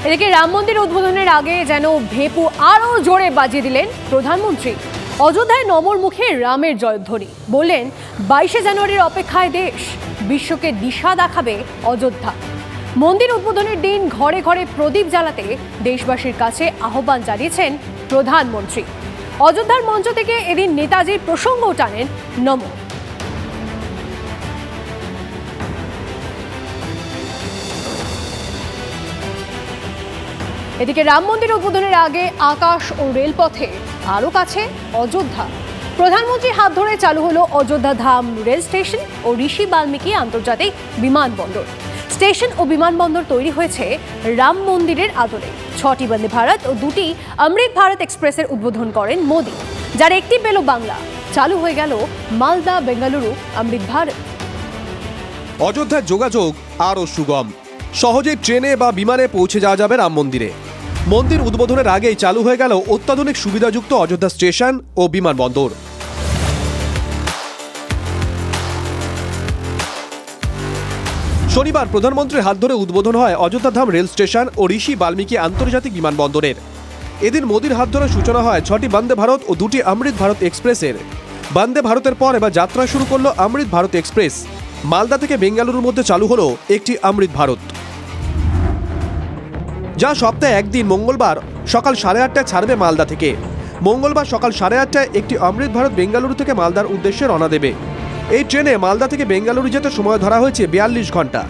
এদিকে রাম মন্দির উদ্বোধনের আগে যেন ভেপু আরও জোরে বাজিয়ে দিলেন প্রধানমন্ত্রী। অযোধ্যায় নমর মুখে রামের জয়ধ্বনি, বললেন 22শে জানুয়ারির অপেক্ষায় দেশ, বিশ্বকে দিশা দেখাবে অযোধ্যা। মন্দির উদ্বোধনের দিন ঘরে ঘরে প্রদীপ জ্বালাতে দেশবাসীর কাছে আহ্বান জানিয়েছেন প্রধানমন্ত্রী। অযোধ্যার মঞ্চ থেকে এদিন নেতাজির প্রসঙ্গও টানেন নমো। এদিকে রাম মন্দির উদ্বোধনের আগে আকাশ ও রেলপথে আরও কাছে অযোধ্যা। প্রধানমন্ত্রীর হাত ধরে চালু হলো অযোধ্যা ধাম রেল স্টেশন ও ঋষি বাল্মীকি আন্তর্জাতিক বিমানবন্দর। স্টেশন ও বিমানবন্দর তৈরি হয়েছে রাম মন্দিরের আদলে। 6টি বন্দে ভারত ও 2টি অমৃত ভারত এক্সপ্রেসের উদ্বোধন করেন মোদি, যার একটি পেল বাংলা। চালু হয়ে গেল মালদা বেঙ্গালুরু অমৃত ভারত। অযোধ্যার যোগাযোগ আরও সুগম, সহজেই ট্রেনে বা বিমানে পৌঁছে যাওয়া যাবে রাম মন্দিরে। মন্দির উদ্বোধনের আগেই চালু হয়ে গেল অত্যাধুনিক সুবিধাযুক্ত অযোধ্যা স্টেশন ও বিমানবন্দর। শনিবার প্রধানমন্ত্রীর হাত ধরে উদ্বোধন হয় অযোধ্যা ধাম রেল স্টেশন ও ঋষি বাল্মীকি আন্তর্জাতিক বিমানবন্দরের। এদিন মোদির হাত ধরে সূচনা হয় 6টি বন্দে ভারত ও 2টি অমৃত ভারত এক্সপ্রেসের। বন্দে ভারতের পর এবার যাত্রা শুরু করলো অমৃত ভারত এক্সপ্রেস। মালদা থেকে বেঙ্গালুরুর মধ্যে চালু হলো একটি অমৃত ভারত, যা সপ্তাহে একদিন মঙ্গলবার সকাল 8:30টায় ছাড়বে মালদা থেকে। মঙ্গলবার সকাল 8:30টায় একটি অমৃত ভারত বেঙ্গালুরু থেকে মালদার উদ্দেশ্যে রওনা দেবে। এই ট্রেনে মালদা থেকে বেঙ্গালুরু যেতে সময় ধরা হয়েছে 42 ঘন্টা।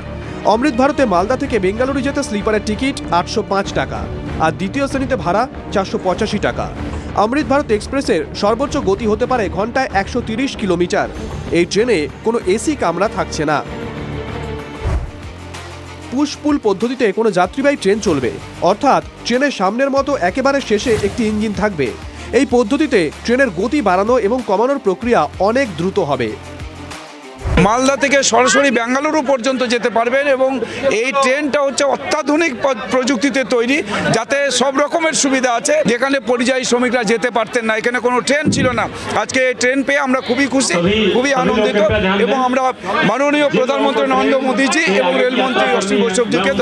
অমৃত ভারতে মালদা থেকে বেঙ্গালুরু যেতে স্লিপারের টিকিট 805 টাকা আর দ্বিতীয় শ্রেণীতে ভাড়া 485 টাকা। অমৃত ভারত এক্সপ্রেসের সর্বোচ্চ গতি হতে পারে ঘন্টায় 130 কিলোমিটার। এই ট্রেনে কোনো এসি কামরা থাকছে না। পুশ-পুল পদ্ধতিতে কোনো যাত্রীবাহী ট্রেন চলবে, অর্থাৎ ট্রেনের সামনের মতো একেবারে শেষে একটি ইঞ্জিন থাকবে। এই পদ্ধতিতে ট্রেনের গতি বাড়ানো এবং কমানোর প্রক্রিয়া অনেক দ্রুত হবে। মালদা থেকে সরাসরি বেঙ্গালুরু পর্যন্ত যেতে পারবেন এবং এই ট্রেনটা হচ্ছে অত্যাধুনিক প্রযুক্তিতে তৈরি, যাতে সব রকমের সুবিধা আছে। যেখানে পরিযায়ী শ্রমিকরা যেতে পারতেন না, এখানে কোনো ট্রেন ছিল না, আজকে এই ট্রেন পেয়ে আমরা খুবই খুশি, খুবই আনন্দিত এবং আমরা মাননীয় প্রধানমন্ত্রী নরেন্দ্র মোদীজি এবং রেলমন্ত্রী অশ্বিনী বৈষ্ণবজিকে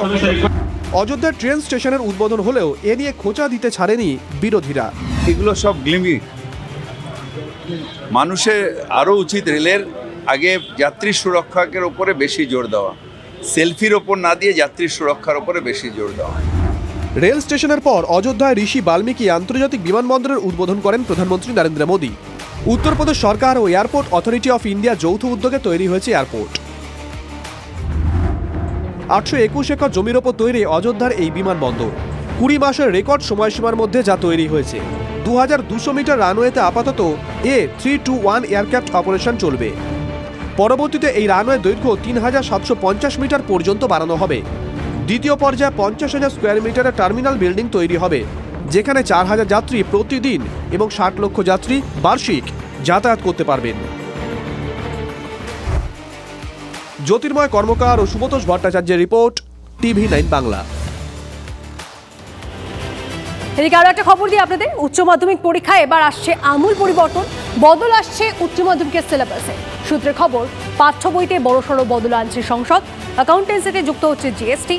অযোধ্যার ট্রেন স্টেশনের উদ্বোধন হলেও এ নিয়ে খোঁচা দিতে ছাড়েনি বিরোধীরা। এগুলো সব গ্লিমি। মানুষের আরও উচিত রেলের আগে যাত্রী সুরক্ষার উপরে বেশি জোর দেওয়া, সেলফির ওপর না দিয়ে যাত্রী সুরক্ষার উপরে বেশি জোর দেওয়া। রেল স্টেশনের পর অযোধ্যায় ঋষি বাল্মীকি আন্তর্জাতিক বিমানবন্দরের উদ্বোধন করেন প্রধানমন্ত্রী নরেন্দ্র মোদী। উত্তরপ্রদেশ সরকার ও এয়ারপোর্ট অথরিটি অফ ইন্ডিয়া যৌথ উদ্যোগে তৈরি হয়েছে এয়ারপোর্ট। 821 একর জমির ওপর তৈরি অযোধ্যার এই বিমানবন্দর 20 মাসের রেকর্ড সময়সীমার মধ্যে যা তৈরি হয়েছে। 2200 মিটার রানওয়েতে আপাতত A321 এয়ারক্রাফট অপারেশন চলবে। পরবর্তীতে এই রানওয়ে দৈর্ঘ্য 3750 মিটার পর্যন্ত বাড়ানো হবে। দ্বিতীয় পর্যায়ে 50,000 স্কোয়ার মিটারের টার্মিনাল বিল্ডিং তৈরি হবে, যেখানে 4000 যাত্রী প্রতিদিন এবং 60 লক্ষ যাত্রী বার্ষিক যাতায়াত করতে পারবেন। জ্যোতির্ময় কর্মকার ও সুব্রতোষ ভট্টাচার্যের রিপোর্ট, TV9 বাংলা। এদিকে আরো একটা খবর দিই আপনাদের। উচ্চ মাধ্যমিক পরীক্ষায় এবার আসছে আমূল পরিবর্তন, বদল আসছে উচ্চ মাধ্যমিকের সিলেবাসে। সূত্রের খবর, পাঠ্য বইতে বড়সড় বদল আনছে সংসদ। অ্যাকাউন্টেন্সিতে যুক্ত হচ্ছে জিএসটি,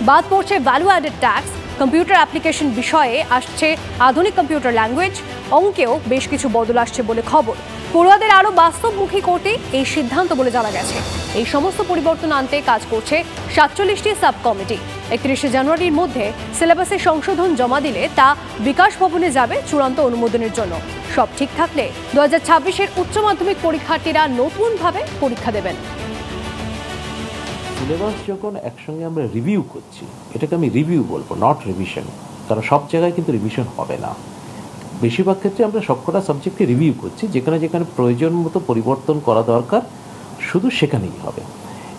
বাদ পড়ছে value added tax. Computer application বিষয়ে আসছে আধুনিক কম্পিউটার ল্যাঙ্গুয়েজ। অঙ্কেও বেশ কিছু বদল আসছে বলে খবর। পড়ুয়াদের আরও বাস্তবমুখী করতে এই সিদ্ধান্ত বলে জানা গেছে। এই সমস্ত পরিবর্তন আনতে কাজ করছে 47টি সাব কমিটি। 31শে জানুয়ারির মধ্যে সিলেবাসে সংশোধন জমা দিলে তা বিকাশ ভবনে যাবে চূড়ান্ত অনুমোদনের জন্য। সব ঠিক থাকলে 2026-এর উচ্চ মাধ্যমিক পরীক্ষার্থীরা নতুনভাবে পরীক্ষা দেবেন। সিলেবাস যখন একসঙ্গে আমরা রিভিউ করছি, এটাকে আমি রিভিউ বলবো, নট রিভিশন, কারণ সব জায়গায় কিন্তু রিভিশন হবে না। বেশিরভাগ ক্ষেত্রে আমরা সবকটা সাবজেক্টকে রিভিউ করছি, যেখানে যেখানে প্রয়োজন মতো পরিবর্তন করা দরকার শুধু সেখানেই হবে।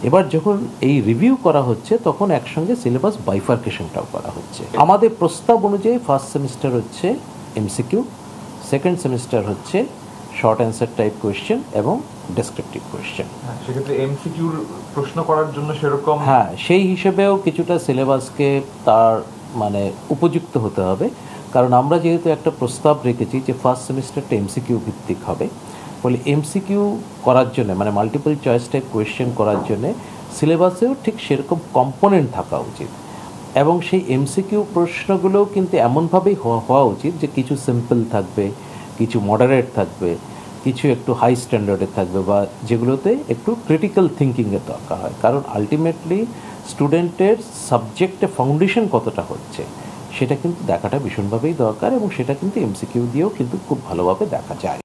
এবার যখন এই রিভিউ করা হচ্ছে তখন একসঙ্গে সিলেবাস বাইফার্কেশনটাও করা হচ্ছে। আমাদের প্রস্তাব অনুযায়ী ফার্স্ট সেমিস্টার হচ্ছে এমসিকিউ, সেকেন্ড সেমিস্টার হচ্ছে শর্ট অ্যান্সার টাইপ কোয়েশ্চেন এবং ডেসক্রিপটিভ কোয়েশ্চেন। সেক্ষেত্রে এমসিকিউর প্রশ্ন করার জন্য সেরকম, হ্যাঁ, সেই হিসেবেও কিছুটা সিলেবাসকে তার মানে উপযুক্ত হতে হবে। কারণ আমরা যেহেতু একটা প্রস্তাব রেখেছি যে ফার্স্ট সেমিস্টারটা এমসিকিউ ভিত্তিক হবে, ফলে এমসিকিউ করার জন্য মানে মাল্টিপল চয়েস টাইপ কোয়েশ্চেন করার জন্য সিলেবাসেও ঠিক সেরকম কম্পোনেন্ট থাকা উচিত। এবং সেই এমসিকিউ প্রশ্নগুলোও কিন্তু এমনভাবেই হওয়া উচিত যে কিছু সিম্পল থাকবে, কিছু মডারেট থাকবে, কিছু একটু হাই স্ট্যান্ডার্ডের থাকবে, বা যেগুলোতে একটু ক্রিটিক্যাল থিঙ্কিংয়ের দরকার হয়। কারণ আলটিমেটলি স্টুডেন্টের সাবজেক্টে ফাউন্ডেশন কতটা হচ্ছে সেটা কিন্তু দেখাটা ভীষণভাবেই দরকার, এবং সেটা কিন্তু এমসিকিউ দিয়েও কিন্তু খুব ভালোভাবে দেখা যায়।